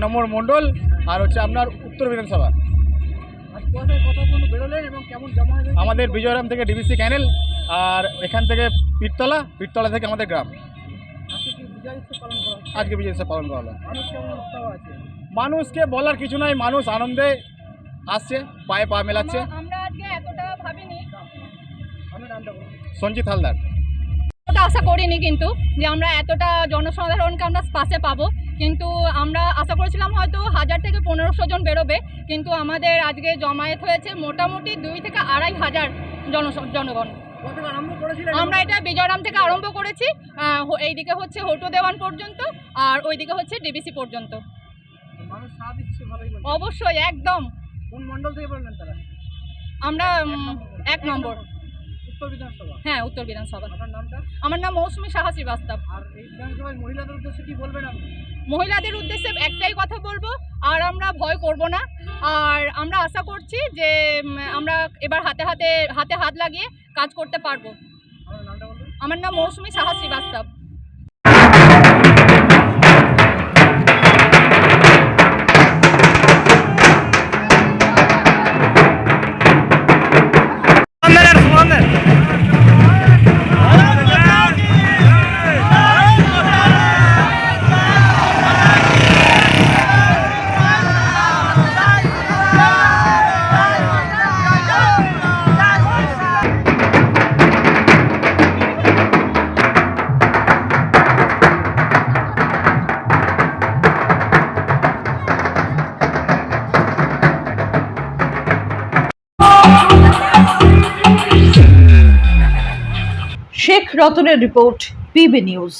নম্বর মণ্ডল আর হচ্ছে আপনার উত্তর বিধানসভা। আমাদের বিজয়রাম থেকে ডিবিসি ক্যানেল, আর এখান থেকে পীরতলা থেকে আমাদের গ্রাম। আজকে বিজয় উৎসব পালন করা হলো। মানুষকে বলার কিছু নাই, মানুষ আনন্দে আসছে, পায়ে পা মেলাচ্ছে। আমরা আজকে এতটা ভাবিনি, সঞ্জিত হালদার। আশা করিনি কিন্তু যে আমরা এতটা জনসাধারণকে আমরা পাশে পাবো, কিন্তু আমরা আশা করেছিলাম হয়তো 1000 থেকে 1500 জন বেরোবে, কিন্তু আমাদের আজকে জমায়েত হয়েছে মোটামুটি 2 থেকে 2500 জনগণ। আমরা এটা বিজয়রাম থেকে আরম্ভ করেছি, এইদিকে হচ্ছে হটু দেওয়ান পর্যন্ত, আর ওইদিকে হচ্ছে ডিবিসি পর্যন্ত। অবশ্যই, একদম। কোন মণ্ডল থেকে বললেন তারা? আমরা 1 নম্বর। হ্যাঁ, উত্তর বিধানসভা। আমার নাম মৌসুমী সাহা শ্রীবাস্তব। আর এই বিধানসভায় মহিলাদের উদ্দেশ্যে কি বলবেন আপনি? মহিলাদের উদ্দেশ্যে একটাই কথা বলবো, আর আমরা ভয় করব না, আর আমরা আশা করছি যে আমরা এবার হাতে হাত লাগিয়ে কাজ করতে পারবো। আমার নাম মৌসুমী সাহা শ্রীবাস্তব। শেখ রতনের রিপোর্ট, পিবি নিউজ।